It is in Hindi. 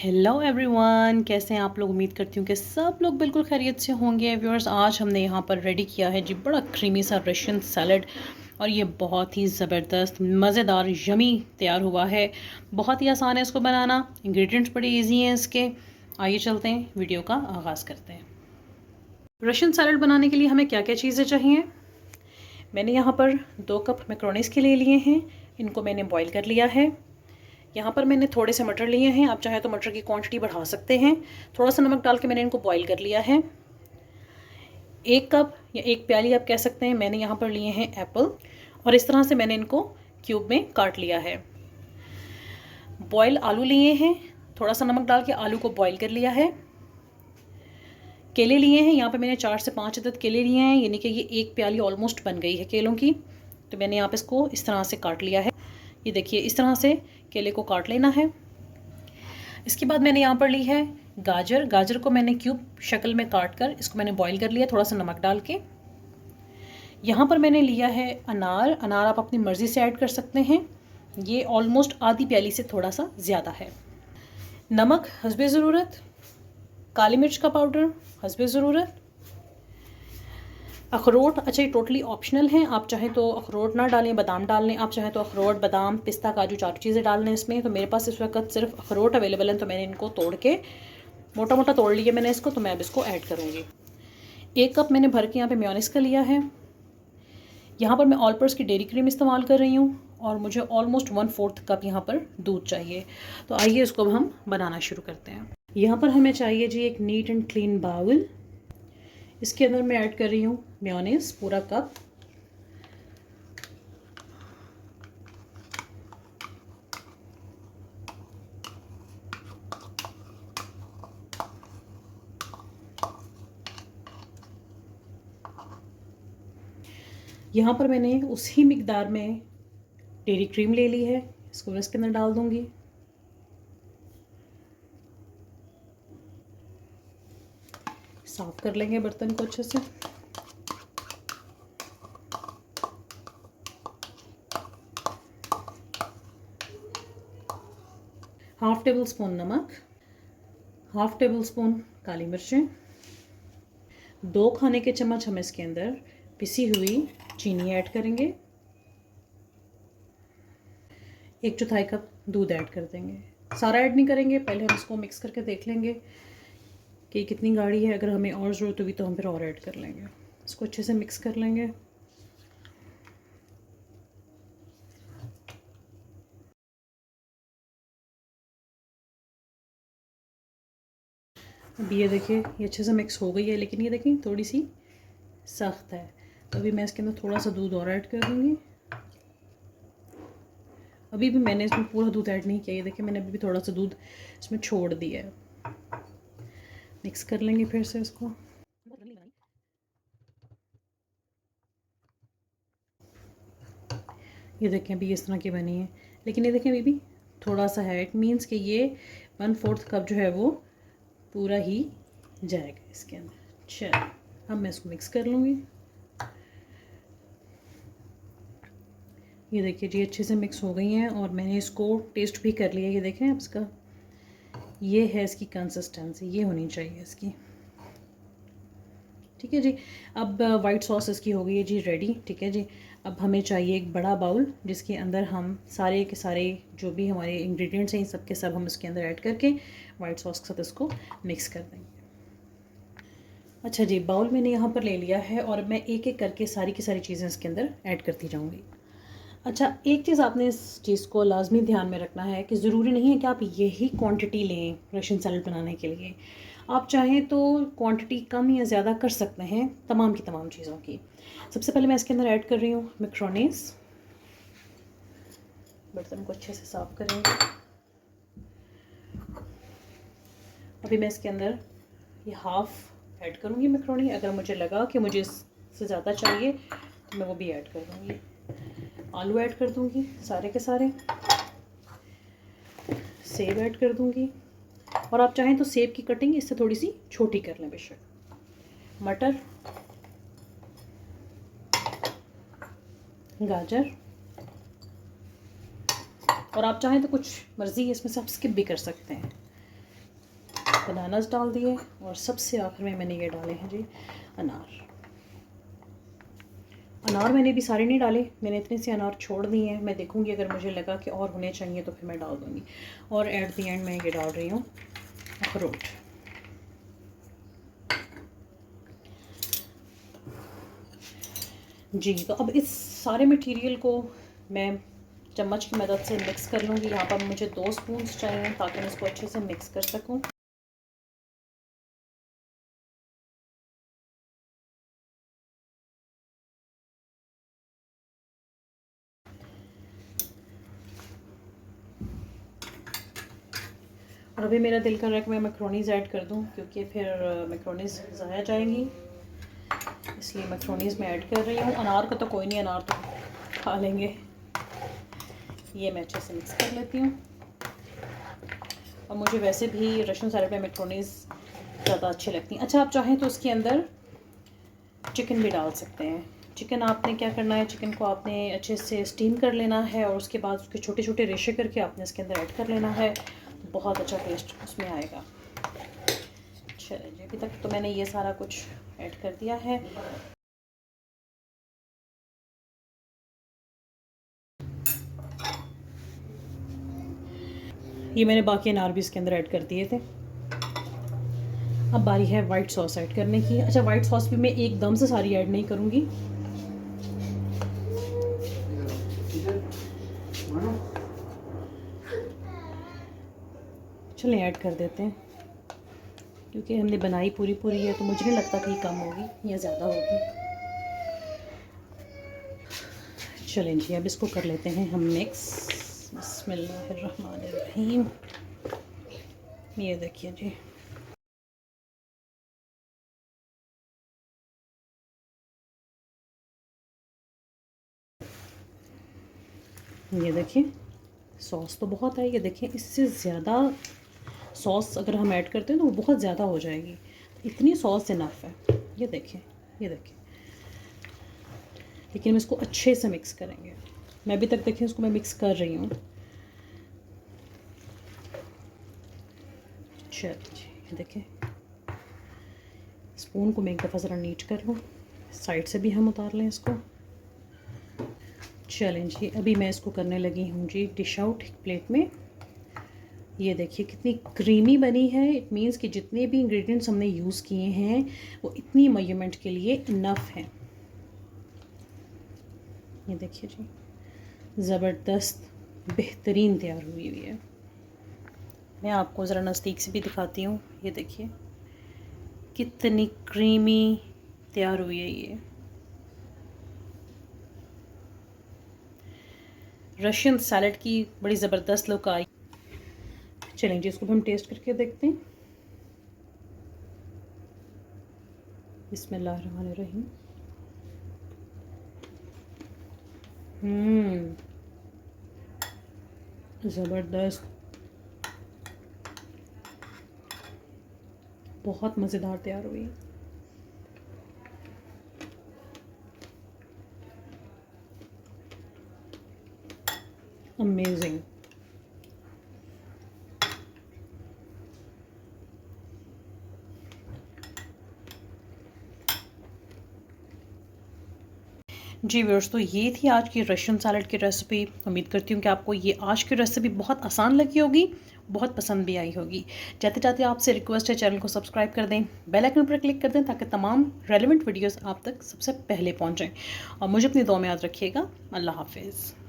हेलो एवरीवन, कैसे हैं आप लोग। उम्मीद करती हूँ कि सब लोग बिल्कुल खैरियत से होंगे। व्यूअर्स, आज हमने यहाँ पर रेडी किया है जी बड़ा क्रीमी सा रशियन सैलड, और ये बहुत ही ज़बरदस्त मज़ेदार यमी तैयार हुआ है। बहुत ही आसान है इसको बनाना, इंग्रेडिएंट्स बड़े इजी हैं इसके। आइए चलते हैं, वीडियो का आगाज़ करते हैं। रशियन सैलड बनाने के लिए हमें क्या क्या चीज़ें चाहिए। मैंने यहाँ पर 2 कप मैक्रोनीस के ले लिए हैं, इनको मैंने बॉईल कर लिया है। यहाँ पर मैंने थोड़े से मटर लिए हैं, आप चाहे तो मटर की क्वांटिटी बढ़ा सकते हैं। थोड़ा सा नमक डाल के मैंने इनको बॉईल कर लिया है। 1 कप या 1 प्याली आप कह सकते हैं, मैंने यहाँ पर लिए हैं एप्पल, और इस तरह से मैंने इनको क्यूब में काट लिया है। बॉयल आलू लिए हैं, थोड़ा सा नमक डाल के आलू को बॉईल कर लिया है। केले लिए हैं, यहाँ पे मैंने 4 से 5 अदद केले लिए हैं, यानी कि ये 1 प्याली ऑलमोस्ट बन गई है केलों की। तो मैंने यहाँ पे इसको इस तरह से काट लिया है। ये देखिए, इस तरह से केले को काट लेना है। इसके बाद मैंने यहाँ पर ली है गाजर को मैंने क्यूब शक्ल में काट कर इसको मैंने बॉईल कर लिया थोड़ा सा नमक डाल के। यहाँ पर मैंने लिया है अनार आप अपनी मर्ज़ी से ऐड कर सकते हैं। ये ऑलमोस्ट आधी प्याली से थोड़ा सा ज़्यादा है। नमक हस्बे ज़रूरत, काली मिर्च का पाउडर हस्बे ज़रूरत, अखरोट, अच्छा ये टोटली ऑप्शनल है, आप चाहें तो अखरोट ना डालें, बादाम डाल लें। आप चाहें तो अखरोट, बादाम, पिस्ता, काजू 4 चीज़ें डाल लें इसमें। तो मेरे पास इस वक्त सिर्फ अखरोट अवेलेबल है, तो मैंने इनको तोड़ के मोटा मोटा तोड़ लिया मैंने इसको। तो मैं अब इसको ऐड करूँगी। 1 कप मैंने भर के यहाँ पे मेयोनीज का लिया है। यहाँ पर मैं ऑल पर्पस की डेयरी क्रीम इस्तेमाल कर रही हूँ, और मुझे ऑलमोस्ट 1/4 कप यहाँ पर दूध चाहिए। तो आइए इसको अब हम बनाना शुरू करते हैं। यहाँ पर हमें चाहिए जी एक नीट एंड क्लीन बाउल। इसके अंदर मैं ऐड कर रही हूँ मेयोनीज पूरा कप। यहाँ पर मैंने उसी मिकदार में डेयरी क्रीम ले ली है, इसको मैं इसके अंदर डाल दूँगी। साफ़ कर लेंगे बर्तन को अच्छे से। हाफ़ टेबल स्पून नमक, हाफ़ टेबल स्पून काली मिर्चें, 2 खाने के चम्मच हम इसके अंदर पिसी हुई चीनी ऐड करेंगे, 1/4 कप दूध ऐड कर देंगे। सारा ऐड नहीं करेंगे, पहले हम इसको मिक्स करके देख लेंगे कि कितनी गाढ़ी है। अगर हमें और ज़रूरत होगी तो हम फिर और ऐड कर लेंगे। इसको अच्छे से मिक्स कर लेंगे। अब ये देखिए, ये अच्छे से मिक्स हो गई है, लेकिन ये देखिए थोड़ी सी सख्त है। तो अभी मैं इसके अंदर थोड़ा सा दूध और ऐड कर दूँगी। अभी भी मैंने इसमें पूरा दूध ऐड नहीं किया, ये देखिए मैंने अभी भी थोड़ा सा दूध इसमें छोड़ दिया है। मिक्स कर लेंगे फिर से इसको। ये देखें अभी इस तरह की बनी है, लेकिन ये देखें अभी भी थोड़ा सा है। इट मीन्स कि ये 1/4 कप जो है वो पूरा ही जाएगा इसके अंदर। चलो अब मैं इसको मिक्स कर लूँगी। ये देखिए जी अच्छे से मिक्स हो गई हैं, और मैंने इसको टेस्ट भी कर लिया। ये देखें अब इसका ये है इसकी कंसिस्टेंसी, ये होनी चाहिए इसकी। ठीक है जी। अब वाइट सॉस इसकी हो गई है जी रेडी। ठीक है जी। अब हमें चाहिए एक बड़ा बाउल, जिसके अंदर हम सारे के सारे जो भी हमारे इंग्रेडिएंट्स हैं इन सब के सब हम इसके अंदर ऐड करके वाइट सॉस के साथ इसको मिक्स कर देंगे। अच्छा जी, बाउल मैंने यहाँ पर ले लिया है, और मैं एक एक करके सारी की सारी चीज़ें इसके अंदर ऐड करती जाऊँगी। अच्छा, एक चीज़ आपने इस चीज़ को लाजमी ध्यान में रखना है कि ज़रूरी नहीं है कि आप यही क्वांटिटी लें रशियन सैलड बनाने के लिए। आप चाहें तो क्वांटिटी कम या ज़्यादा कर सकते हैं तमाम की तमाम चीज़ों की। सबसे पहले मैं इसके अंदर ऐड कर रही हूँ मैक्रोनीस। बर्तन को अच्छे से साफ़ करेंगे। अभी मैं इसके अंदर ये हाफ़ ऐड करूँगी मैक्रोनी। अगर मुझे लगा कि मुझे इससे ज़्यादा चाहिए तो मैं वो भी ऐड कर दूँगी। आलू ऐड कर दूँगी सारे के सारे, सेब ऐड कर दूँगी, और आप चाहें तो सेब की कटिंग इससे थोड़ी सी छोटी कर लें बेशक। मटर, गाजर, और आप चाहें तो कुछ मर्ज़ी इसमें से आप स्किप भी कर सकते हैं। बनानास डाल दिए और सबसे आखिर में मैंने ये डाले हैं जी अनार। अनार मैंने भी सारे नहीं डाले, मैंने इतने से अनार छोड़ दिए हैं। मैं देखूंगी अगर मुझे लगा कि और होने चाहिए तो फिर मैं डाल दूँगी। और एट द एंड मैं ये डाल रही हूँ अखरोट। जी, तो अब इस सारे मटेरियल को मैं चम्मच की मदद से मिक्स कर लूँगी। यहाँ पर मुझे 2 स्पून चाहिए ताकि मैं इसको अच्छे से मिक्स कर सकूँ। और अभी मेरा दिल कर रहा है कि मैं मैक्रोनीज़ ऐड कर दूँ, क्योंकि फिर मैक्रोनीज़ ज़ाया जाएंगी, इसलिए मैक्रोनीज़ मैं ऐड कर रही हूँ। अनार का तो कोई नहीं, अनार तो खा लेंगे। ये मैं अच्छे से मिक्स कर लेती हूँ। और मुझे वैसे भी रशियन सैलेड में मैक्रोनीज़ ज़्यादा अच्छी लगती हैं। अच्छा, आप चाहें तो उसके अंदर चिकन भी डाल सकते हैं। चिकन आपने क्या करना है, चिकन को आपने अच्छे से स्टीम कर लेना है और उसके बाद उसके छोटे छोटे रेशे करके आपने इसके अंदर ऐड कर लेना है। बहुत अच्छा टेस्ट उसमें आएगा। चलिए जी, अभी तक तो मैंने ये सारा कुछ ऐड कर दिया है। ये मैंने बाकी अनार भी इसके अंदर ऐड कर दिए थे। अब बारी है वाइट सॉस ऐड करने की। अच्छा, वाइट सॉस भी मैं एकदम से सारी ऐड नहीं करूँगी। चलें ऐड कर देते हैं, क्योंकि हमने बनाई पूरी पूरी है तो मुझे नहीं लगता कि कम होगी या ज़्यादा होगी। चलें जी, अब इसको कर लेते हैं हम मिक्स। बिस्मिल्लाहिर्रहमानिर्रहीम। ये देखिए जी, ये देखिए सॉस तो बहुत है। ये देखिए, इससे ज़्यादा सॉस अगर हम ऐड करते हैं तो वो बहुत ज़्यादा हो जाएगी। इतनी सॉस इनफ है। ये देखिए, ये देखिए। लेकिन हम इसको अच्छे से मिक्स करेंगे। मैं अभी तक देखिए इसको मैं मिक्स कर रही हूँ। चलिए देखिए, स्पून को मैं एक दफ़ा ज़रा नीट कर लूँ, साइड से भी हम उतार लें इसको। चलें जी, अभी मैं इसको करने लगी हूँ जी डिश आउट एक प्लेट में। ये देखिए कितनी क्रीमी बनी है। इट मीन्स कि जितने भी इंग्रेडिएंट्स हमने यूज़ किए हैं वो इतनी मेजरमेंट के लिए इनफ है। ये देखिए जी, ज़बरदस्त बेहतरीन तैयार हुई हुई है। मैं आपको ज़रा नज़दीक से भी दिखाती हूँ। ये देखिए कितनी क्रीमी तैयार हुई है। ये रशियन सैलेड की बड़ी ज़बरदस्त लुक आई। चलें जी, इसको भी हम टेस्ट करके देखते हैं। बिस्मिल्लाहिर्रहमानिर्रहीम। ज़बरदस्त, बहुत मज़ेदार तैयार हुई। अमेजिंग। जी व्यूअर्स, तो ये थी आज की रशियन सैलेड की रेसिपी। उम्मीद करती हूँ कि आपको ये आज की रेसिपी बहुत आसान लगी होगी, बहुत पसंद भी आई होगी। जाते जाते आपसे रिक्वेस्ट है, चैनल को सब्सक्राइब कर दें, बेल आइकन पर क्लिक कर दें ताकि तमाम रेलेवेंट वीडियोस आप तक सबसे पहले पहुँचें। और मुझे अपनी दुआ में याद रखिएगा। अल्लाह हाफिज़।